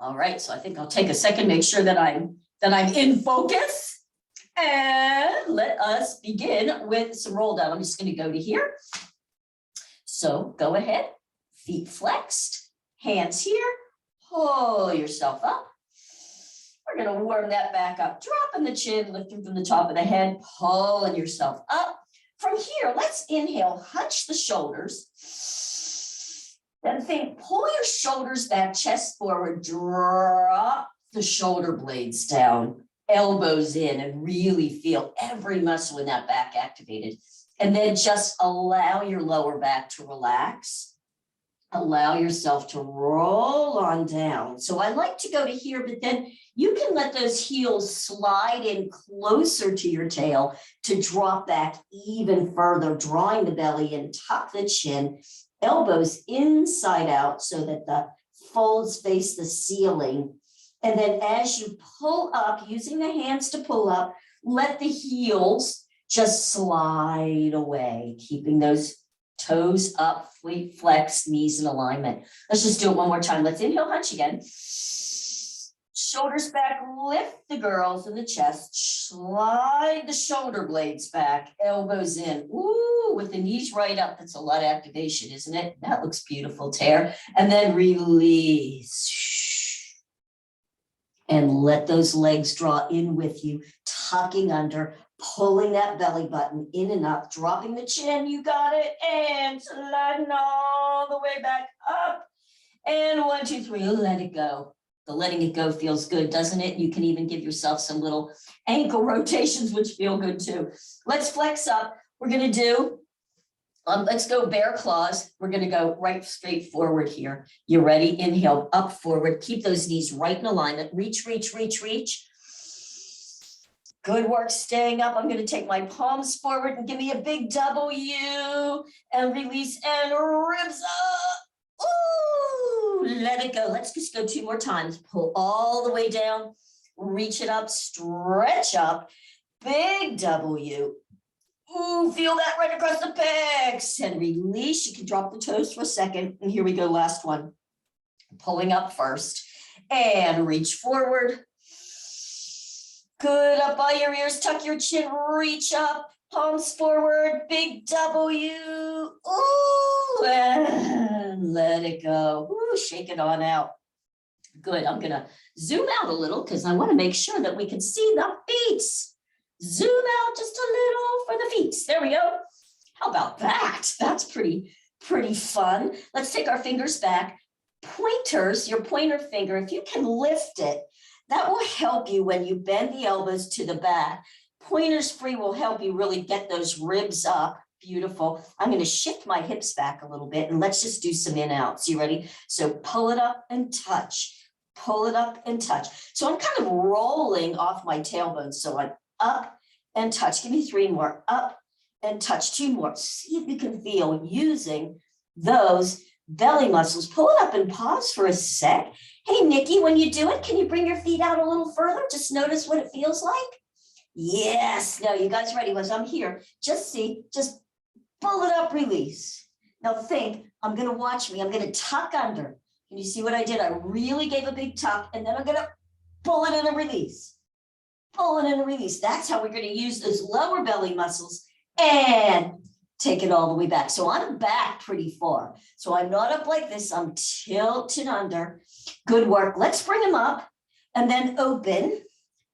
All right, so I think I'll take a second, make sure that I'm in focus. And let us begin with some roll down. I'm just going to go to here. So go ahead, feet flexed, hands here, pull yourself up. We're going to warm that back up, dropping the chin, lifting from the top of the head, pulling yourself up. From here, let's inhale, hunch the shoulders. Then think, pull your shoulders back, chest forward, drop the shoulder blades down, elbows in, and really feel every muscle in that back activated. And then just allow your lower back to relax. Allow yourself to roll on down. So I like to go to here, but then you can let those heels slide in closer to your tail to drop back even further, drawing the belly in, tuck the chin, elbows inside out so that the folds face the ceiling. And then as you pull up, using the hands to pull up, let the heels just slide away, keeping those toes up, feet flexed, knees in alignment. Let's just do it one more time. Let's inhale, hunch again. Shoulders back, lift the girls in the chest, slide the shoulder blades back, elbows in. Ooh, with the knees right up. That's a lot of activation, isn't it? That looks beautiful, Tara. And then release. And let those legs draw in with you, tucking under, pulling that belly button in and up, dropping the chin, you got it, and sliding all the way back up. And 1, 2, 3, let it go. The letting it go feels good, doesn't it? You can even give yourself some little ankle rotations, which feel good too. Let's flex up. We're gonna do, let's go bear claws. We're gonna go right straight forward here. You ready? Inhale, up, forward. Keep those knees right in alignment. Reach, reach, reach, reach. Good work staying up. I'm going to take my palms forward and give me a big W and release and ribs up. Ooh, let it go. Let's just go 2 more times. Pull all the way down, reach it up, stretch up, big W. Ooh, feel that right across the pecs and release. You can drop the toes for a second. And here we go. Last one. Pulling up first and reach forward. Good, up by your ears, tuck your chin, reach up, palms forward, big W, ooh, and let it go. Ooh, shake it on out. Good, I'm gonna zoom out a little because I wanna make sure that we can see the feet. Zoom out just a little for the feet. There we go. How about that? That's pretty fun. Let's take our fingers back. Pointers, your pointer finger, if you can lift it, that will help you when you bend the elbows to the back. Pointers free will help you really get those ribs up. Beautiful. I'm going to shift my hips back a little bit and let's just do some in outs. You ready? So pull it up and touch. Pull it up and touch. So I'm kind of rolling off my tailbone. So I'm up and touch. Give me 3 more. Up and touch. 2 more. See if you can feel using those belly muscles. Pull it up and pause for a sec. Hey, Nikki, when you do it, can you bring your feet out a little further? Just notice what it feels like. Yes. Now, you guys ready? Once I'm here, just see, just pull it up, release. Now think, I'm going to watch me. I'm going to tuck under. Can you see what I did? I really gave a big tuck, and then I'm going to pull it in and release. Pull it in and release. That's how we're going to use those lower belly muscles and take it all the way back. So I'm back pretty far. So I'm not up like this. I'm tilted under. Good work. Let's bring them up and then open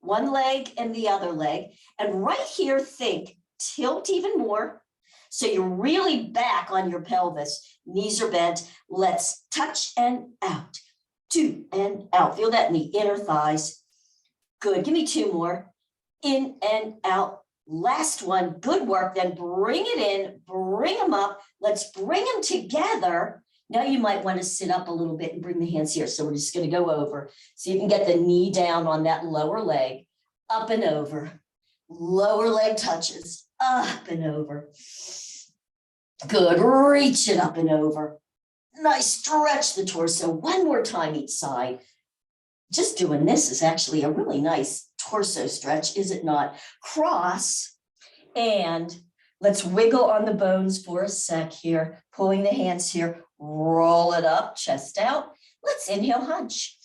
one leg and the other leg. And right here, think, tilt even more. So you're really back on your pelvis. Knees are bent. Let's touch and out. 2 and out. Feel that in the inner thighs. Good. Give me 2 more. In and out. Last one. Good work. Then bring it in. Bring them up. Let's bring them together. Now you might want to sit up a little bit and bring the hands here. So we're just going to go over. So you can get the knee down on that lower leg. Up and over. Lower leg touches. Up and over. Good. Reach it up and over. Nice. Stretch the torso. 1 more time each side. Just doing this is actually a really nice torso stretch, is it not? Cross and let's wiggle on the bones for a sec here. Pulling the hands here. Roll it up, chest out. Let's inhale, hunch.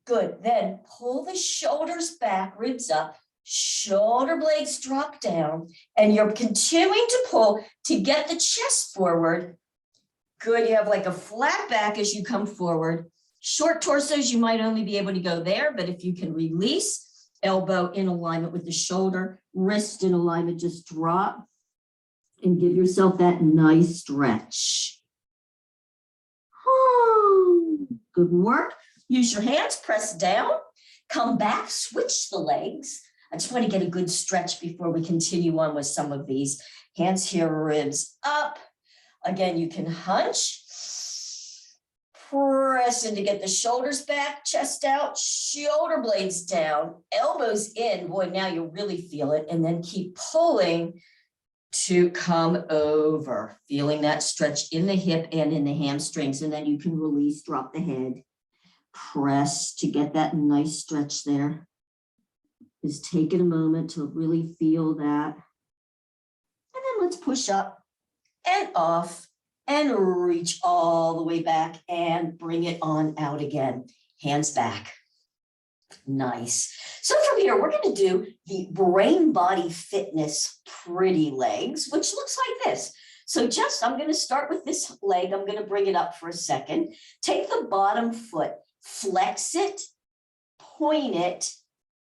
Good. Then pull the shoulders back, ribs up, shoulder blades drop down, and you're continuing to pull to get the chest forward. Good. You have like a flat back as you come forward. Short torsos, you might only be able to go there, but if you can release, elbow in alignment with the shoulder, wrist in alignment, just drop and give yourself that nice stretch. Good work. Use your hands, press down, come back, switch the legs. I just want to get a good stretch before we continue on with some of these. Hands here, ribs up. Again, you can hunch. Press in to get the shoulders back, chest out, shoulder blades down, elbows in. Boy, now you really feel it. And then keep pulling to come over, feeling that stretch in the hip and in the hamstrings. And then you can release, drop the head, press to get that nice stretch there. Just taking a moment to really feel that. And then let's push up and off and reach all the way back and bring it on out again. Hands back. Nice. So from here, we're going to do the brain body fitness pretty legs, which looks like this. So I'm going to start with this leg. I'm going to bring it up for a second. Take the bottom foot, flex it, point it,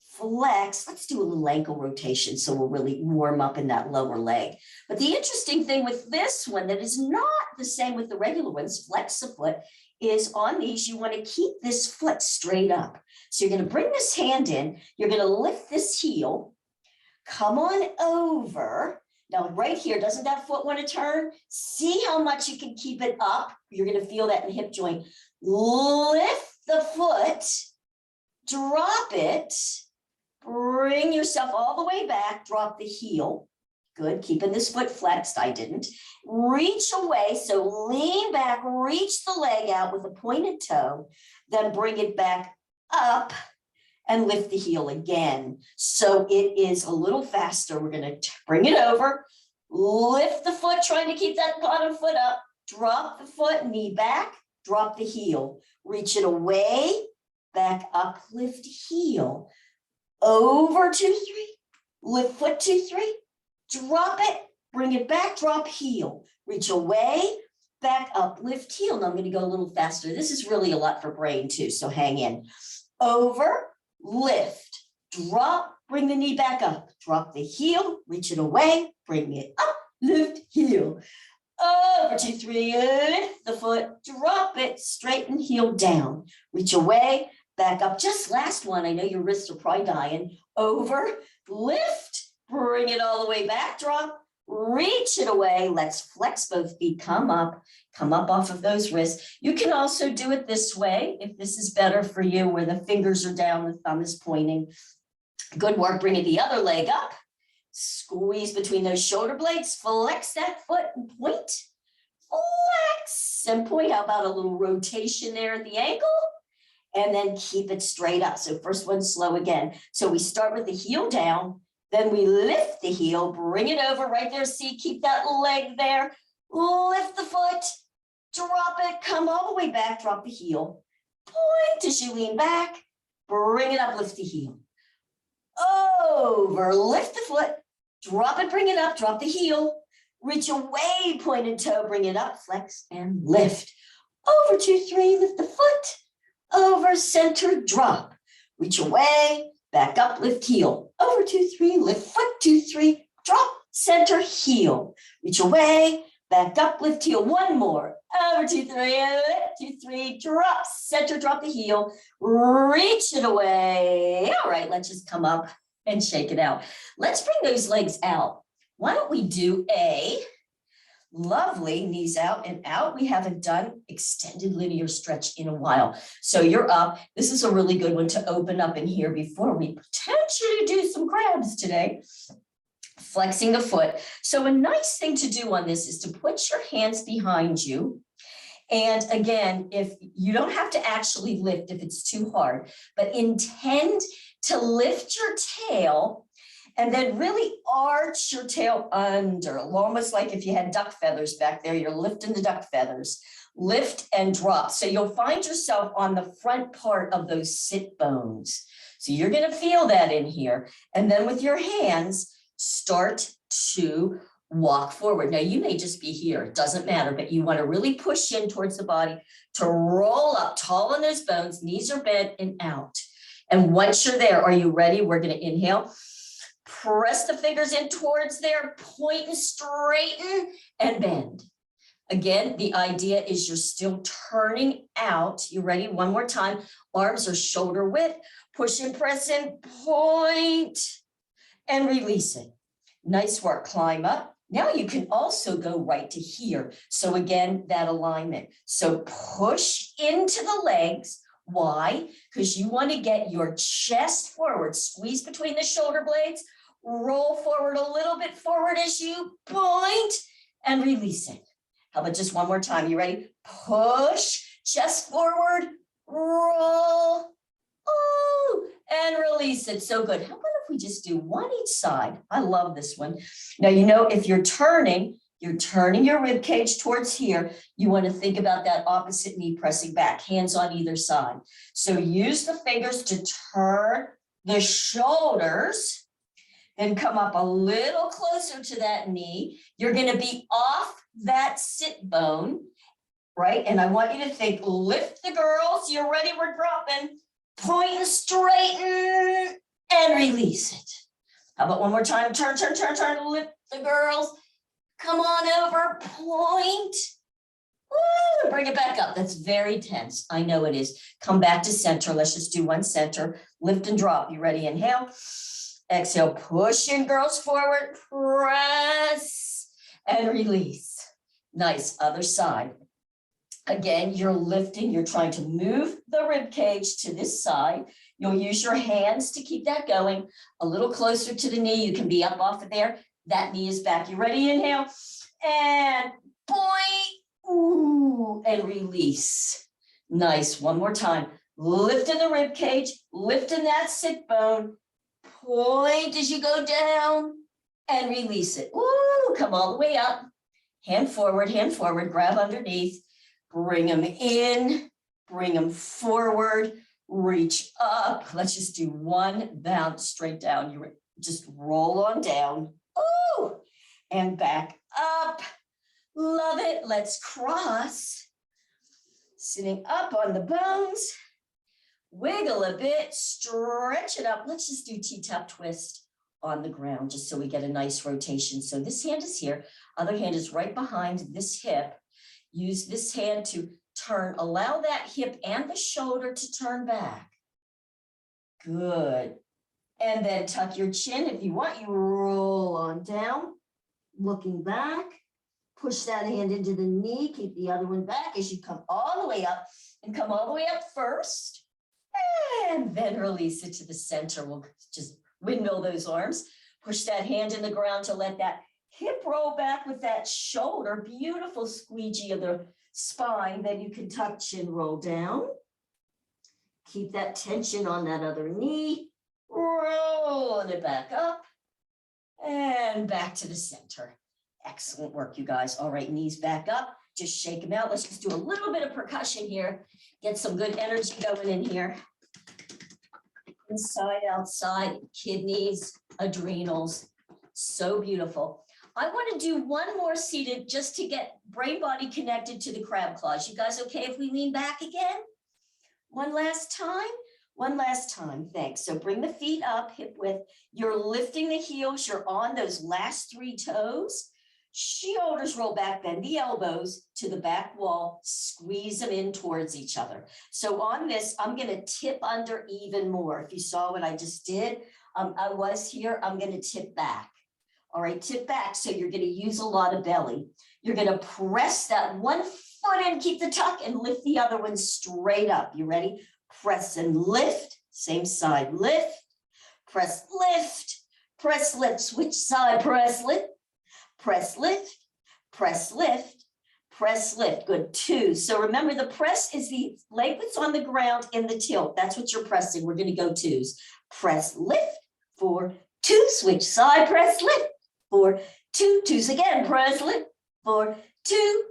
flex. Let's do a little ankle rotation so we'll really warm up in that lower leg. But the interesting thing with this one that is not the same with the regular ones, flex the foot, is on these, you want to keep this foot straight up. So you're going to bring this hand in, you're going to lift this heel, come on over. Now right here, doesn't that foot want to turn? See how much you can keep it up. You're going to feel that in the hip joint. Lift the foot, drop it, bring yourself all the way back, drop the heel. Good, keeping this foot flexed, I didn't. Reach away, so lean back, reach the leg out with a pointed toe, then bring it back up and lift the heel again. So it is a little faster. We're going to bring it over, lift the foot, trying to keep that bottom foot up, drop the foot, knee back, drop the heel, reach it away, back up, lift heel, over 2, 3, lift foot 2, 3, drop it, bring it back, drop heel, reach away, back up, lift heel. Now I'm going to go a little faster. This is really a lot for brain too, so hang in. Over, lift, drop, bring the knee back up, drop the heel, reach it away, bring it up, lift, heel. Over 2, 3, lift the foot, drop it, straighten heel down, reach away, back up. Just last one. I know your wrists are probably dying. Over, lift, bring it all the way back, drop, reach it away. Let's flex both feet, come up off of those wrists. You can also do it this way if this is better for you, where the fingers are down, the thumb is pointing. Good work. Bringing the other leg up, squeeze between those shoulder blades, flex that foot and point, flex and point. How about a little rotation there at the ankle? And then keep it straight up. So first one, slow again. So we start with the heel down, then we lift the heel, bring it over right there. See, keep that leg there. Lift the foot, drop it, come all the way back, drop the heel. Point as you lean back, bring it up, lift the heel. Over, lift the foot, drop it, bring it up, drop the heel. Reach away, pointed toe, bring it up, flex and lift. Over 2, 3, lift the foot. Over, center, drop. Reach away, back up, lift heel. Over 2, 3, lift foot 2, 3, drop, center, heel. Reach away, back up, lift heel. One more. Over 2, 3, lift 2, 3, drop, center, drop the heel. Reach it away. All right, let's just come up and shake it out. Let's bring those legs out. Why don't we do a lovely knees out and out. We haven't done extended linear stretch in a while. So you're up. This is a really good one to open up in here before we potentially do some crabs today. Flexing the foot. So a nice thing to do on this is to put your hands behind you. And again, if you don't have to actually lift if it's too hard, but intend to lift your tail And then really arch your tail under, almost like if you had duck feathers back there, you're lifting the duck feathers. Lift and drop. So you'll find yourself on the front part of those sit bones. So you're going to feel that in here. And then with your hands, start to walk forward. Now you may just be here, it doesn't matter, but you want to really push in towards the body to roll up tall on those bones, knees are bent and out. And once you're there, are you ready? We're going to inhale. Press the fingers in towards there, point and straighten and bend. Again, the idea is you're still turning out. You ready? One more time. Arms are shoulder width. Push and press and point and release it. Nice work. Climb up. Now you can also go right to here. So again, that alignment. So push into the legs. Why? Because you want to get your chest forward. Squeeze between the shoulder blades. Roll forward a little bit forward as you point and release it. How about just one more time? You ready? Push, chest forward, roll, oh, and release it. So good. How about if we just do one each side? I love this one. Now, you know, if you're turning your rib cage towards here. You want to think about that opposite knee pressing back, hands on either side. So use the fingers to turn the shoulders, then come up a little closer to that knee. You're going to be off that sit bone, right? And I want you to think, lift the girls. You're ready. We're dropping. Point and straighten and release it. How about one more time? Turn, turn, turn, turn. Lift the girls. Come on over. Point. Woo, bring it back up. That's very tense. I know it is. Come back to center. Let's just do one center. Lift and drop. You ready? Inhale. Exhale. Push in, girls, forward. Press and release. Nice. Other side. Again, you're lifting. You're trying to move the rib cage to this side. You'll use your hands to keep that going. A little closer to the knee. You can be up off of there. That knee is back. You ready? Inhale. And point. Ooh, and release. Nice. One more time. Lifting the rib cage. Lifting that sit bone. Point as you go down. And release it. Ooh, come all the way up. Hand forward, grab underneath, bring them in, bring them forward, reach up. Let's just do one bounce straight down. You just roll on down. Ooh, and back up. Love it. Let's cross. Sitting up on the bones. Wiggle a bit, stretch it up. Let's just do ttapp twist on the ground, just so we get a nice rotation. So this hand is here, other hand is right behind this hip. Use this hand to turn, allow that hip and the shoulder to turn back. Good. And then tuck your chin. If you want, you roll on down, looking back. Push that hand into the knee, keep the other one back as you come all the way up, and come all the way up first. And then release it to the center. We'll just windmill those arms, push that hand in the ground to let that hip roll back with that shoulder. Beautiful squeegee of the spine. Then you can tuck chin, roll down. Keep that tension on that other knee. Rolling it back up and back to the center. Excellent work, you guys. All right, knees back up. Just shake them out. Let's just do a little bit of percussion here. Get some good energy going in here. Inside, outside, kidneys, adrenals. So beautiful. I want to do one more seated just to get brain body connected to the crab claws. You guys okay if we lean back again? One last time. One last time. Thanks. So bring the feet up, hip width. You're lifting the heels. You're on those last three toes. Shoulders roll back, bend the elbows to the back wall, squeeze them in towards each other. So on this, I'm going to tip under even more. If you saw what I just did, I was here, I'm going to tip back. All right, tip back. So you're going to use a lot of belly. You're going to press that one foot in, keep the tuck, and lift the other one straight up. You ready? Press and lift. Same side, lift, press, lift, switch side, press, lift. Press, lift, press, lift, press, lift. Good. 2. So remember, the press is the leg that's on the ground in the tilt. That's what you're pressing. We're going to go 2s. Press, lift, 4, 2, switch side, press, lift, 4, 2, 2s again, press, lift, 4, 2,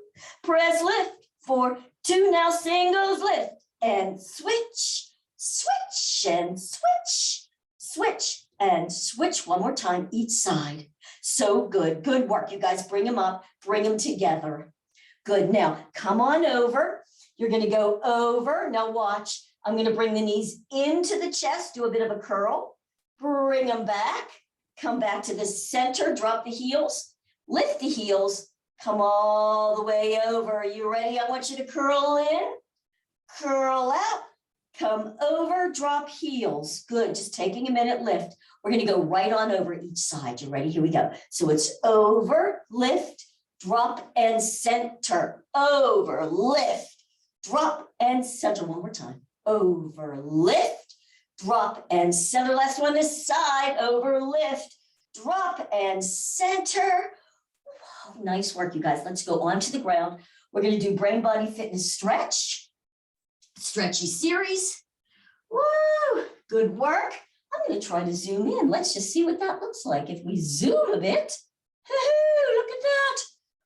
press, lift, 4, 2, now singles, lift, and switch, switch, and switch, switch, and switch one more time each side. So good, good work, you guys. Bring them up, bring them together. Good, now come on over. You're gonna go over, now watch. I'm gonna bring the knees into the chest, do a bit of a curl, bring them back, come back to the center, drop the heels, lift the heels, come all the way over. Are you ready? I want you to curl in, curl out, come over, drop heels. Good, just taking a minute, lift. We're gonna go right on over each side. You ready? Here we go. So it's over, lift, drop, and center. Over, lift, drop, and center. One more time. Over, lift, drop, and center. Last one this side. Over, lift, drop, and center. Wow, nice work, you guys. Let's go onto the ground. We're going to do brain body fitness stretch. Stretchy series. Woo, good work. I'm going to try to zoom in. Let's just see what that looks like. If we zoom a bit, look at that.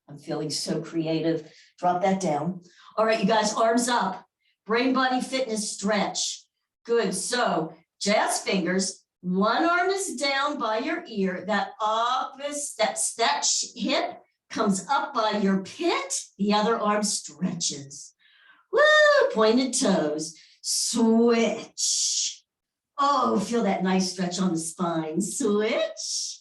I'm feeling so creative. Drop that down. All right, you guys, arms up. Brain body fitness stretch. Good. So jazz fingers. One arm is down by your ear. That hip comes up by your pit. The other arm stretches. Woo, pointed toes. Switch. Oh, feel that nice stretch on the spine. Switch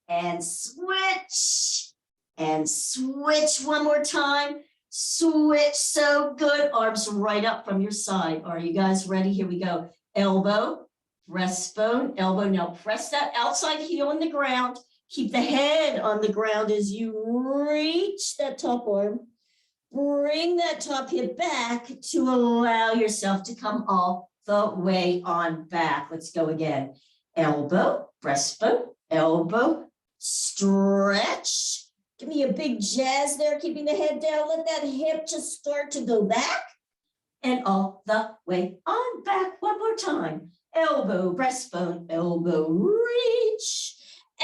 and switch and switch one more time. Switch, so good. Arms right up from your side. Are you guys ready? Here we go. Elbow, breastbone, elbow. Now press that outside heel in the ground. Keep the head on the ground as you reach that top arm. Bring that top hip back to allow yourself to come all the way on back. Let's go again. Elbow, breastbone, elbow, stretch. Give me a big jazz there, keeping the head down. Let that hip just start to go back and all the way on back. One more time. Elbow, breastbone, elbow, reach,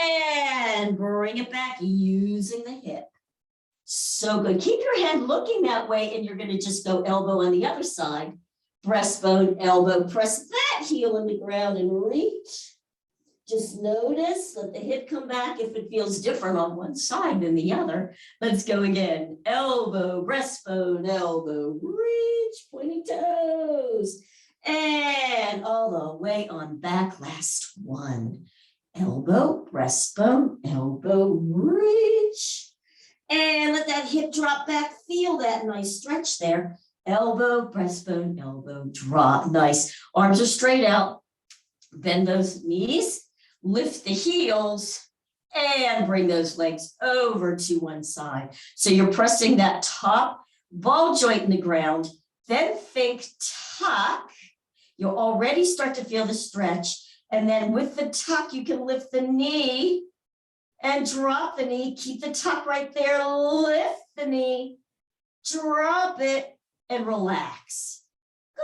and bring it back using the hip. So good. Keep your head looking that way, and you're going to just go elbow on the other side. Breastbone, elbow, press that heel in the ground and reach. Just notice, let the hip come back if it feels different on one side than the other. Let's go again. Elbow, breastbone, elbow, reach, pointing toes. And all the way on back, last one. Elbow, breastbone, elbow, reach. And let that hip drop back. Feel that nice stretch there. Elbow, breastbone, elbow, drop. Nice. Arms are straight out. Bend those knees. Lift the heels and bring those legs over to one side. So you're pressing that top ball joint in the ground. Then think tuck. You'll already start to feel the stretch. And then with the tuck, you can lift the knee and drop the knee. Keep the tuck right there. Lift the knee, drop it, and relax.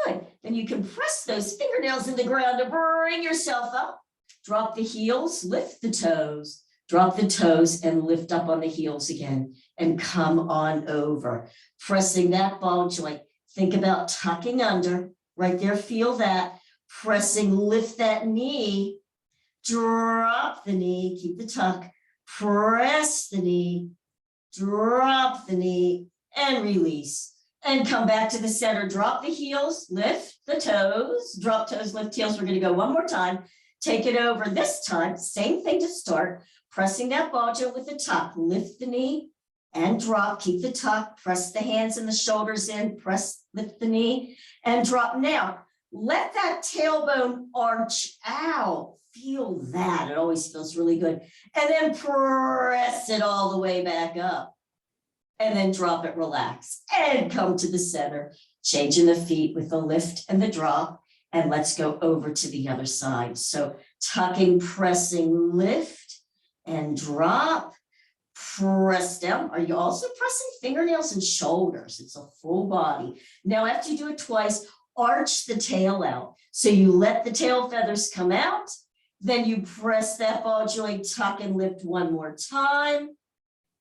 Good. Then you can press those fingernails in the ground to bring yourself up. Drop the heels, lift the toes, drop the toes, and lift up on the heels again, and come on over. Pressing that ball joint. Think about tucking under. Right there, feel that. Pressing, lift that knee, drop the knee, keep the tuck, press the knee, drop the knee, and release. And come back to the center. Drop the heels, lift the toes, drop toes, lift heels. We're going to go one more time. Take it over this time. Same thing to start. Pressing that ball joint with the tuck. Lift the knee and drop. Keep the tuck. Press the hands and the shoulders in. Press, lift the knee and drop. Now, let that tailbone arch out. Feel that. It always feels really good. And then press it all the way back up. And then drop it, relax, and come to the center. Changing the feet with the lift and the drop. And let's go over to the other side. So tucking, pressing, lift, and drop. Press down. Are you also pressing fingernails and shoulders? It's a full body. Now, after you do it twice, arch the tail out. So you let the tail feathers come out Then you press that ball joint, tuck and lift one more time.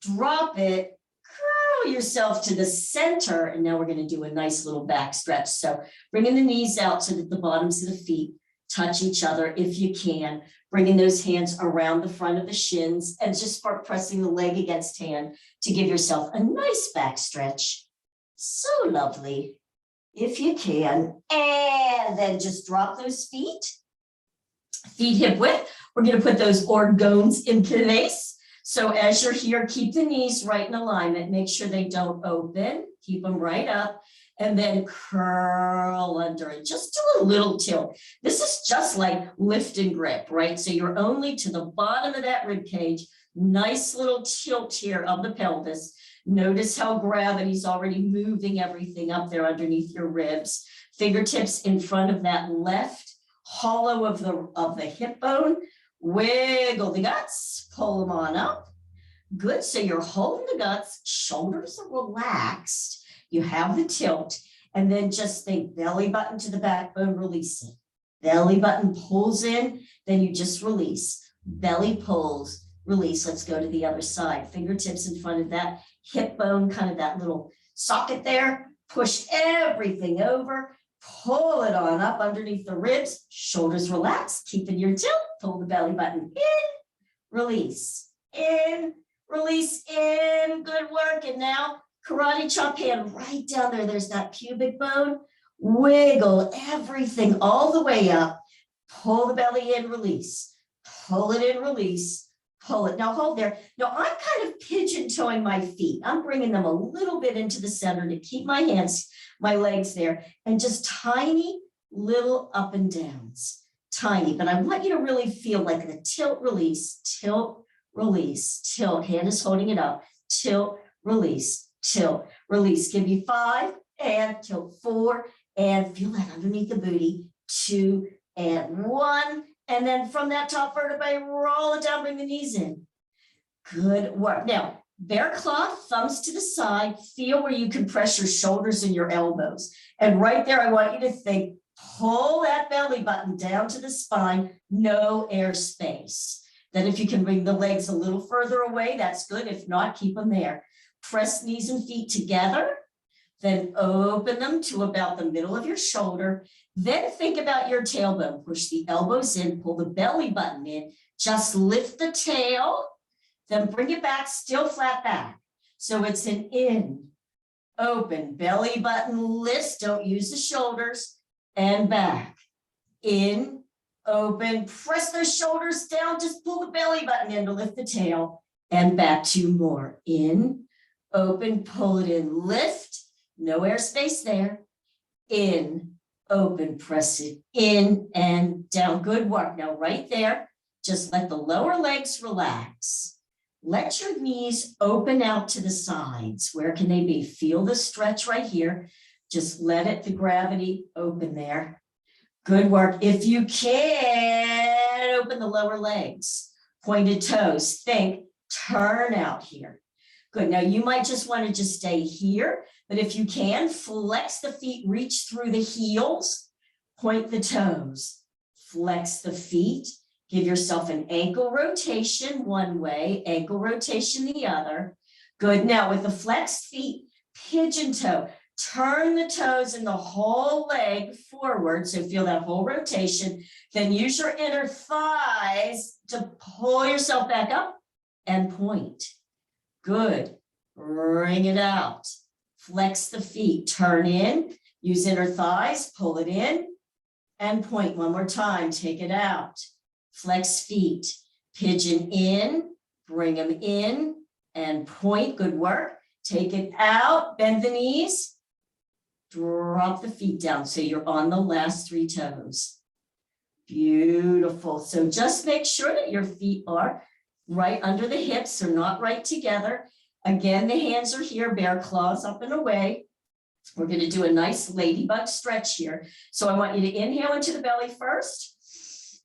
Drop it, curl yourself to the center. And now we're going to do a nice little back stretch. So bringing the knees out so that the bottoms of the feet touch each other if you can. Bringing those hands around the front of the shins and just start pressing the leg against hand to give yourself a nice back stretch. So lovely, if you can. And then just drop those feet hip width. We're going to put those orgons in place. So as you're here, keep the knees right in alignment. Make sure they don't open. Keep them right up. And then curl under it. Just do a little tilt. This is just like lift and grip, right? So you're only to the bottom of that rib cage. Nice little tilt here of the pelvis. Notice how gravity's already moving everything up there underneath your ribs. Fingertips in front of that left hollow of the hip bone. Wiggle the guts, pull them on up. Good, so you're holding the guts, shoulders are relaxed. You have the tilt, and then just think belly button to the backbone, release it. Belly button pulls in, then you just release. Belly pulls, release. Let's go to the other side. Fingertips in front of that hip bone, kind of that little socket there. Push everything over. Pull it on up underneath the ribs, shoulders relaxed, keeping your tilt, pull the belly button in, release, in, release, in, good work. And now karate chop hand right down there, there's that pubic bone, wiggle everything all the way up, pull the belly in, release, pull it in, release, pull it. Now hold there. Now I'm kind of pigeon toeing my feet. I'm bringing them a little bit into the center to keep my hands, my legs there, and just tiny little up and downs, tiny. But I want you to really feel like the tilt, release, tilt, release, tilt. Hand is holding it up, tilt, release, tilt, release. Give you 5 and tilt, 4 and feel that underneath the booty, 2 and 1. And then from that top vertebrae, roll it down, bring the knees in. Good work. Now, bear claw, thumbs to the side, feel where you can press your shoulders and your elbows. And right there, I want you to think, pull that belly button down to the spine, no air space. Then if you can bring the legs a little further away, that's good. If not, keep them there. Press knees and feet together, then open them to about the middle of your shoulder. Then think about your tailbone. Push the elbows in, pull the belly button in, just lift the tail, then bring it back, still flat back. So it's an in, open, belly button lifts, don't use the shoulders, and back. In, open, press those shoulders down, just pull the belly button in to lift the tail, and back 2 more. In, open, pull it in, lift, no air space there. In, open, press it in and down. Good work. Now right there, just let the lower legs relax. Let your knees open out to the sides. Where can they be? Feel the stretch right here. Just let it, the gravity open there. Good work. If you can, open the lower legs. Pointed toes. Think, turn out here. Good. Now you might just want to just stay here, but if you can, flex the feet, reach through the heels, point the toes, flex the feet, give yourself an ankle rotation one way, ankle rotation the other. Good. Now with the flexed feet, pigeon toe, turn the toes and the whole leg forward. So feel that whole rotation. Then use your inner thighs to pull yourself back up and point. Good. Bring it out. Flex the feet. Turn in. Use inner thighs. Pull it in. And point one more time. Take it out. Flex feet. Pigeon in. Bring them in. And point. Good work. Take it out. Bend the knees. Drop the feet down. So you're on the last 3 toes. Beautiful. So just make sure that your feet are right under the hips, are not right together. Again, the hands are here, bear claws up and away. We're going to do a nice ladybug stretch here. So I want you to inhale into the belly first.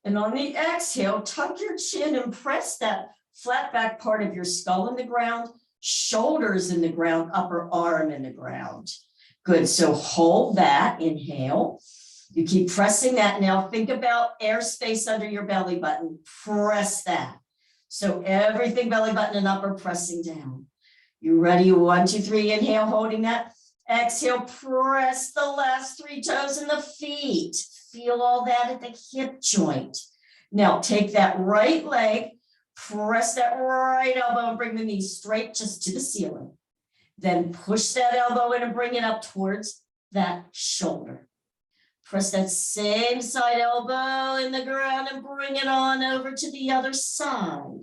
And on the exhale, tuck your chin and press that flat back part of your skull in the ground, shoulders in the ground, upper arm in the ground. Good. So hold that. Inhale. You keep pressing that. Now think about airspace under your belly button. Press that. So everything belly button and upper pressing down. You ready? 1, 2, 3, inhale, holding that. Exhale, press the last 3 toes in the feet. Feel all that at the hip joint. Now take that right leg, press that right elbow and bring the knee straight just to the ceiling. Then push that elbow in and bring it up towards that shoulder. Press that same side elbow in the ground and bring it on over to the other side.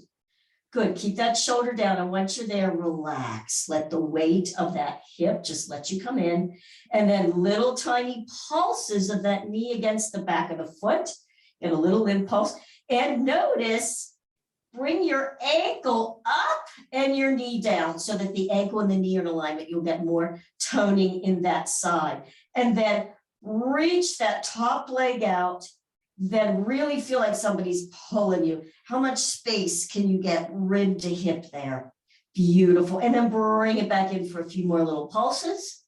Good, keep that shoulder down, and once you're there, relax. Let the weight of that hip just let you come in, and then little tiny pulses of that knee against the back of the foot. Get a little impulse, and notice, bring your ankle up and your knee down so that the ankle and the knee are in alignment. You'll get more toning in that side. And then reach that top leg out, then really feel like somebody's pulling you. How much space can you get rib to hip there? Beautiful. And then bring it back in for a few more little pulses.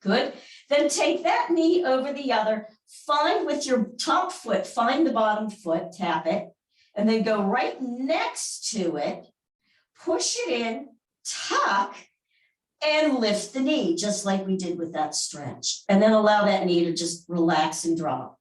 Good. Then take that knee over the other. Find with your top foot, find the bottom foot, tap it, and then go right next to it, push it in, tuck, and lift the knee, just like we did with that stretch. And then allow that knee to just relax and drop.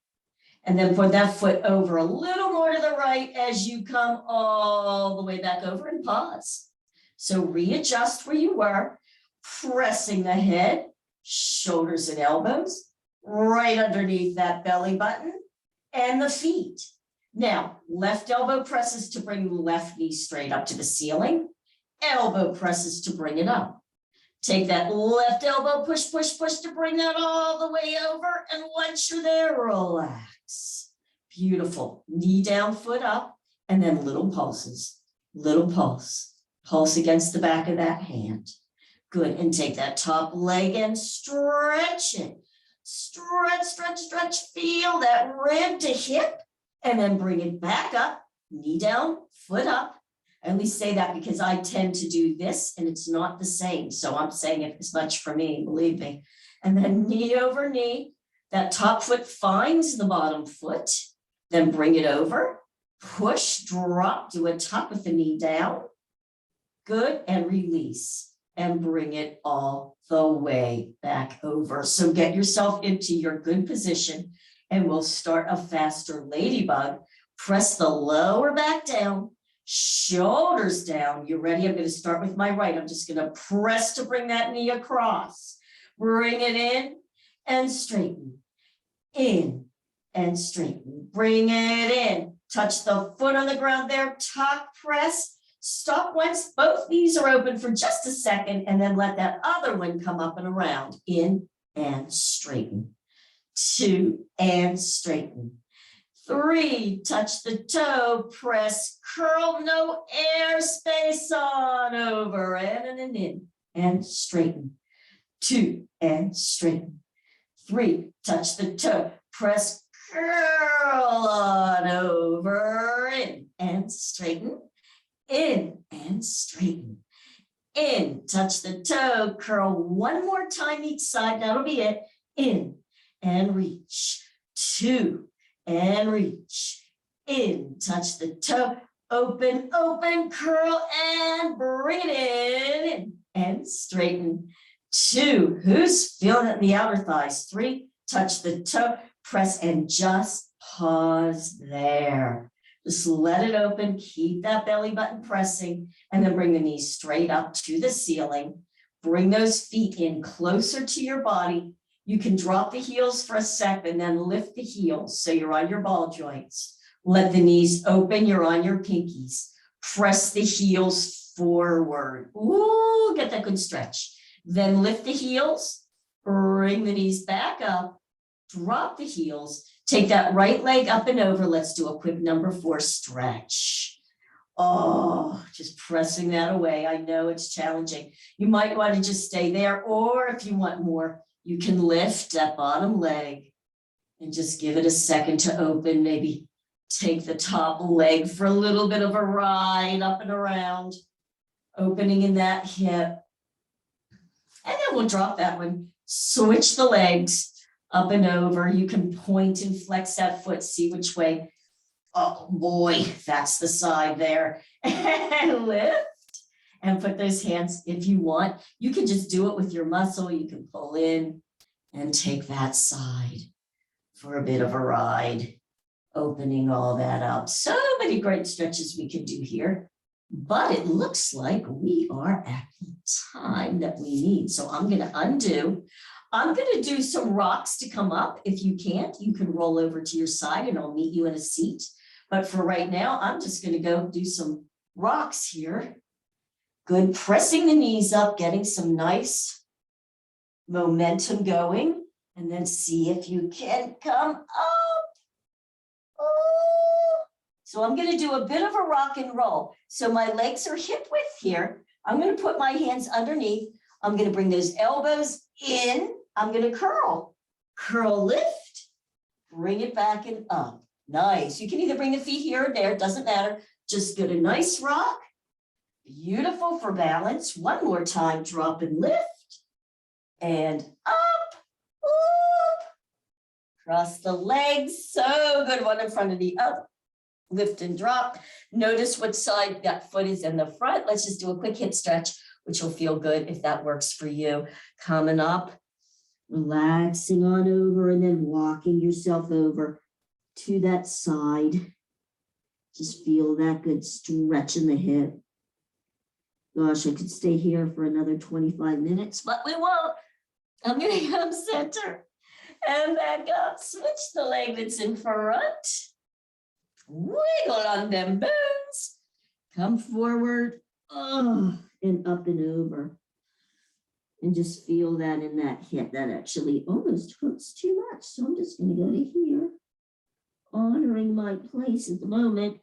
And then put that foot over a little more to the right as you come all the way back over and pause. So readjust where you were, pressing the head, shoulders and elbows, right underneath that belly button and the feet. Now, left elbow presses to bring the left knee straight up to the ceiling, elbow presses to bring it up. Take that left elbow, push, push, push to bring that all the way over. And once you're there, relax. Beautiful. Knee down, foot up, and then little pulses. Little pulse. Pulse against the back of that hand. Good. And take that top leg and stretch it. Stretch, stretch, stretch. Feel that rib to hip. And then bring it back up. Knee down, foot up. I only say that because I tend to do this and it's not the same. So I'm saying it as much for me, believe me. And then knee over knee, that top foot finds the bottom foot, then bring it over, push, drop, do a tuck with the knee down. Good, and release and bring it all the way back over. So get yourself into your good position and we'll start a faster ladybug. Press the lower back down. Shoulders down. You ready? I'm going to start with my right. I'm just going to press to bring that knee across. Bring it in and straighten. In and straighten. Bring it in. Touch the foot on the ground there. Tuck, press. Stop once both knees are open for just a second and then let that other one come up and around. In and straighten. 2 and straighten. 3, touch the toe, press, curl, no air space on over and in and straighten. 2 and straighten. 3, touch the toe, press, curl on over in and straighten. In and straighten. In, touch the toe, curl one more time each side. That'll be it. In and reach. 2 and reach. In, touch the toe, open, open, curl, and bring it in and straighten. 2, who's feeling it in the outer thighs? 3, touch the toe, press, and just pause there. Just let it open, keep that belly button pressing, and then bring the knees straight up to the ceiling. Bring those feet in closer to your body. You can drop the heels for a sec and then lift the heels so you're on your ball joints. Let the knees open, you're on your pinkies. Press the heels forward. Ooh, get that good stretch. Then lift the heels, bring the knees back up, drop the heels, take that right leg up and over. Let's do a quick number 4 stretch. Oh, just pressing that away. I know it's challenging. You might want to just stay there, or if you want more, you can lift that bottom leg and just give it a second to open. Maybe take the top leg for a little bit of a ride up and around, opening in that hip. And then we'll drop that one. Switch the legs. up and over. You can point and flex that foot, see which way. Oh boy, that's the side there. And lift and put those hands, if you want, you can just do it with your muscle. You can pull in and take that side for a bit of a ride, opening all that up. So many great stretches we can do here, but it looks like we are at the time that we need. So I'm going to undo. I'm going to do some rocks to come up. If you can't, you can roll over to your side and I'll meet you in a seat. But for right now, I'm just going to go do some rocks here. Good, pressing the knees up, getting some nice momentum going, and then see if you can come up. Oh. So I'm going to do a bit of a rock and roll. So my legs are hip width here. I'm going to put my hands underneath. I'm going to bring those elbows in. I'm going to curl, lift, bring it back and up. Nice. You can either bring the feet here or there. Doesn't matter. Just get a nice rock. Beautiful for balance. One more time, drop and lift. And up, up. Cross the legs. So good. One in front of the other. Lift and drop. Notice what side that foot is in the front. Let's just do a quick hip stretch, which will feel good if that works for you. Coming up, relaxing on over, and then walking yourself over to that side. Just feel that good stretch in the hip. Gosh, I could stay here for another 25 minutes, but we won't. I'm going to come center and back up. Switch the leg that's in front. Wiggle on them bones. Come forward. Oh, and up and over. And just feel that in that hip. That actually almost hurts too much. So I'm just going to go to here, honoring my place at the moment.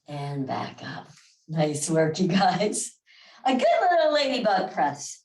And back up. Nice work, you guys. A good little ladybug press.